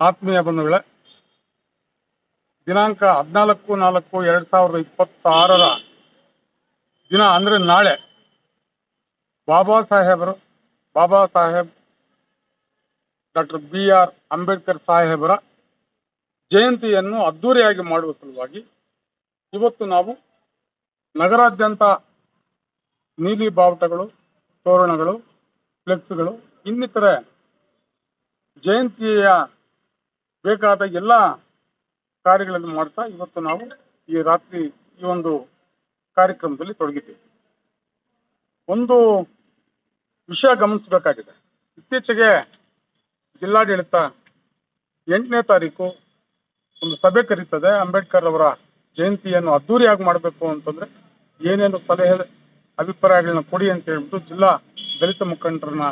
ಆತ್ಮೀಯ ಬಂಧುಗಳೇ, ದಿನಾಂಕ 14/4/2026 ದಿನ ಅಂದರೆ ನಾಳೆ ಬಾಬಾ ಸಾಹೇಬ್ ಡಾಕ್ಟರ್ BR ಅಂಬೇಡ್ಕರ್ ಸಾಹೇಬರ ಜಯಂತಿಯನ್ನು ಅದ್ದೂರಿಯಾಗಿ ಮಾಡುವ ಸಲುವಾಗಿ ಇವತ್ತು ನಾವು ನಗರಾದ್ಯಂತ ನೀಲಿ ಬಾವುಟಗಳು, ತೋರಣಗಳು, ಫ್ಲೆಕ್ಸ್ಗಳು, ಇನ್ನಿತರೆ ಜಯಂತಿಯ ಬೇಕಾದ ಎಲ್ಲ ಕಾರ್ಯಗಳನ್ನು ಮಾಡ್ತಾ ಇವತ್ತು ನಾವು ಈ ರಾತ್ರಿ ಈ ಒಂದು ಕಾರ್ಯಕ್ರಮದಲ್ಲಿ ತೊಡಗಿದ್ದೀವಿ. ಒಂದು ವಿಷಯ ಗಮನಿಸಬೇಕಾಗಿದೆ. ಇತ್ತೀಚೆಗೆ ಜಿಲ್ಲಾಡಳಿತ 8ನೇ ತಾರೀಕು ಒಂದು ಸಭೆ ಕರೀತದೆ. ಅಂಬೇಡ್ಕರ್ ಅವರ ಜಯಂತಿಯನ್ನು ಅದ್ದೂರಿಯಾಗಿ ಮಾಡಬೇಕು ಅಂತಂದ್ರೆ ಏನೇನು ಸಲಹೆ ಅಭಿಪ್ರಾಯಗಳನ್ನ ಕೊಡಿ ಅಂತ ಹೇಳ್ಬಿಟ್ಟು ಜಿಲ್ಲಾ ದಲಿತ ಮುಖಂಡರನ್ನ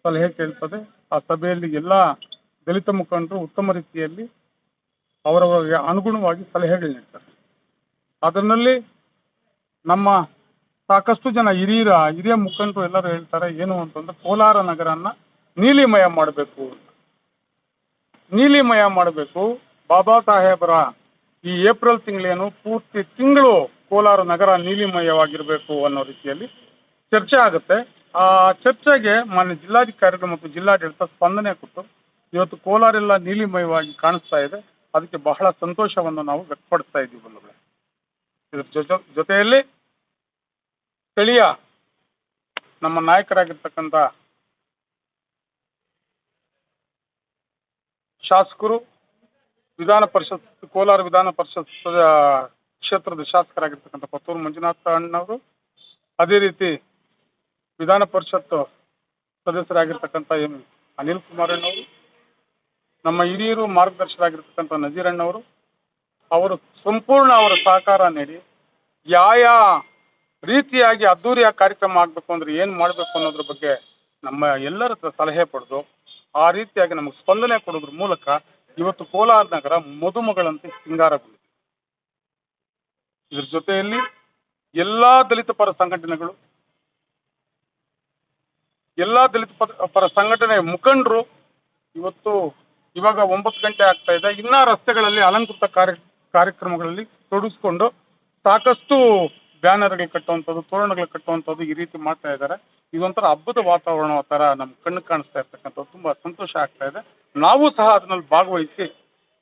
ಸಲಹೆ ಕೇಳ್ತದೆ. ಆ ಸಭೆಯಲ್ಲಿ ಎಲ್ಲ ದಲಿತ ಮುಖಂಡರು ಉತ್ತಮ ರೀತಿಯಲ್ಲಿ ಅವರವರಿಗೆ ಅನುಗುಣವಾಗಿ ಸಲಹೆಗಳು ನೀಡ್ತಾರೆ. ಅದರಲ್ಲಿ ನಮ್ಮ ಸಾಕಷ್ಟು ಜನ ಹಿರಿಯ ಮುಖಂಡರು ಎಲ್ಲರೂ ಹೇಳ್ತಾರೆ ಏನು ಅಂತಂದ್ರೆ ಕೋಲಾರ ನಗರನ್ನ ನೀಲಿಮಯ ಮಾಡಬೇಕು. ಬಾಬಾ ಸಾಹೇಬರ ಈ ಏಪ್ರಿಲ್ ತಿಂಗಳೇನು ಪೂರ್ತಿ ತಿಂಗಳು ಕೋಲಾರ ನಗರ ನೀಲಿಮಯವಾಗಿರಬೇಕು ಅನ್ನೋ ರೀತಿಯಲ್ಲಿ ಚರ್ಚೆ ಆಗುತ್ತೆ. ಆ ಚರ್ಚೆಗೆ ಮಾನ್ಯ ಜಿಲ್ಲಾಧಿಕಾರಿಗಳು ಮತ್ತು ಜಿಲ್ಲಾಡಳಿತ ಸ್ಪಂದನೆ ಕೊಟ್ಟು ಇವತ್ತು ಕೋಲಾರೆಲ್ಲ ನೀಲಿಮಯವಾಗಿ ಕಾಣಿಸ್ತಾ ಇದೆ. ಅದಕ್ಕೆ ಬಹಳ ಸಂತೋಷವನ್ನು ನಾವು ವ್ಯಕ್ತಪಡಿಸ್ತಾ ಇದ್ದೀವಿ ಬಂಧುಗಳೇ. ಇದ್ರ ಜೊತೆಯಲ್ಲಿ ಸ್ಥಳೀಯ ನಮ್ಮ ನಾಯಕರಾಗಿರ್ತಕ್ಕಂಥ ಶಾಸಕರು, ಕೋಲಾರ ವಿಧಾನ ಪರಿಷತ್ ಕ್ಷೇತ್ರದ ಶಾಸಕರಾಗಿರ್ತಕ್ಕಂಥ ಪತ್ತೂರು ಮಂಜುನಾಥ ಅಣ್ಣವರು, ಅದೇ ರೀತಿ ವಿಧಾನ ಪರಿಷತ್ ಸದಸ್ಯರಾಗಿರ್ತಕ್ಕಂಥ ಅನಿಲ್ ಕುಮಾರ್ ಅಣ್ಣವರು, ನಮ್ಮ ಹಿರಿಯರು ಮಾರ್ಗದರ್ಶಕರಾಗಿರ್ತಕ್ಕಂಥ ನಜೀರಣ್ಣವರು, ಅವರು ಸಂಪೂರ್ಣ ಅವರ ಸಹಕಾರ ನೀಡಿ ಯಾವ ರೀತಿಯಾಗಿ ಅದ್ದೂರಿಯ ಕಾರ್ಯಕ್ರಮ ಆಗಬೇಕು ಅಂದ್ರೆ ಏನು ಮಾಡಬೇಕು ಅನ್ನೋದ್ರ ಬಗ್ಗೆ ನಮ್ಮ ಎಲ್ಲರ ಹತ್ರ ಸಲಹೆ ಪಡೆದು ಆ ರೀತಿಯಾಗಿ ನಮಗೆ ಸ್ಪಂದನೆ ಕೊಡೋದ್ರ ಮೂಲಕ ಇವತ್ತು ಕೋಲಾರ ನಗರ ಮದುಮಗಳಂತೆ ಸಿಂಗಾರಗೊಂಡಿದೆ. ಇದ್ರ ಜೊತೆಯಲ್ಲಿ ಎಲ್ಲಾ ದಲಿತ ಪರ ಸಂಘಟನೆಗಳು, ಎಲ್ಲಾ ದಲಿತ ಪರ ಸಂಘಟನೆ ಮುಖಂಡರು ಇವಾಗ 9 ಗಂಟೆ ಆಗ್ತಾ ಇದೆ. ಇನ್ನ ರಸ್ತೆಗಳಲ್ಲಿ ಅಲಂಕೃತ ಕಾರ್ಯಕ್ರಮಗಳಲ್ಲಿ ತೊಡಗಿಸ್ಕೊಂಡು ಸಾಕಷ್ಟು ಬ್ಯಾನರ್ಗಳು ಕಟ್ಟುವಂಥದ್ದು, ತೋರಣಗಳು ಕಟ್ಟುವಂಥದ್ದು ಈ ರೀತಿ ಮಾಡ್ತಾ ಇದ್ದಾರೆ. ಇದೊಂಥರ ಹಬ್ಬದ ವಾತಾವರಣ ತರ ನಮ್ಮ ಕಣ್ಣು ಕಾಣಿಸ್ತಾ ಇರ್ತಕ್ಕಂಥದ್ದು ತುಂಬಾ ಸಂತೋಷ ಆಗ್ತಾ ಇದೆ. ನಾವು ಸಹ ಅದರಲ್ಲಿ ಭಾಗವಹಿಸಿ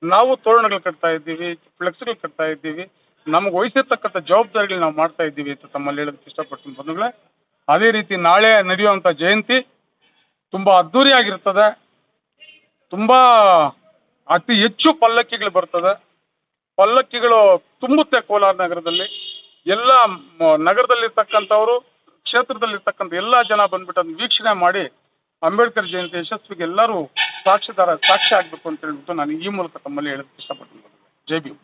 ನಾವು ತೋರಣಗಳು ಕಟ್ತಾ ಇದ್ದೀವಿ, ಫ್ಲೆಕ್ಸ್ಗಳು ಕಟ್ತಾ ಇದ್ದೀವಿ. ನಮ್ಗೆ ವಹಿಸಿರ್ತಕ್ಕಂಥ ಜವಾಬ್ದಾರಿಗಳು ನಾವು ಮಾಡ್ತಾ ಇದ್ದೀವಿ ಅಂತ ತಮ್ಮಲ್ಲಿ ಹೇಳೋದಕ್ಕೆ ಇಷ್ಟಪಡ್ತೀನಿ ಬಂಧುಗಳೇ. ಅದೇ ರೀತಿ ನಾಳೆ ನಡೆಯುವಂಥ ಜಯಂತಿ ತುಂಬಾ ಅದ್ದೂರಿಯಾಗಿರ್ತದೆ. ತುಂಬಾ ಅತಿ ಹೆಚ್ಚು ಪಲ್ಲಕ್ಕಿಗಳು ಬರ್ತದೆ. ಪಲ್ಲಕ್ಕಿಗಳು ತುಂಬುತ್ತೆ ಕೋಲಾರ ನಗರದಲ್ಲಿ. ಎಲ್ಲ ನಗರದಲ್ಲಿರ್ತಕ್ಕಂಥವರು, ಕ್ಷೇತ್ರದಲ್ಲಿರ್ತಕ್ಕಂಥ ಎಲ್ಲ ಜನ ಬಂದ್ಬಿಟ್ಟು ಅದನ್ನ ವೀಕ್ಷಣೆ ಮಾಡಿ ಅಂಬೇಡ್ಕರ್ ಜಯಂತಿ ಯಶಸ್ವಿಗೆ ಎಲ್ಲರೂ ಸಾಕ್ಷಿ ಆಗಬೇಕು ಅಂತ ಹೇಳ್ಬಿಟ್ಟು ನಾನು ಈ ಮೂಲಕ ತಮ್ಮಲ್ಲಿ ಹೇಳೋದಕ್ಕೆ ಇಷ್ಟಪಡ್ತೀನಿ. ಜೈ ಭೀಮ್.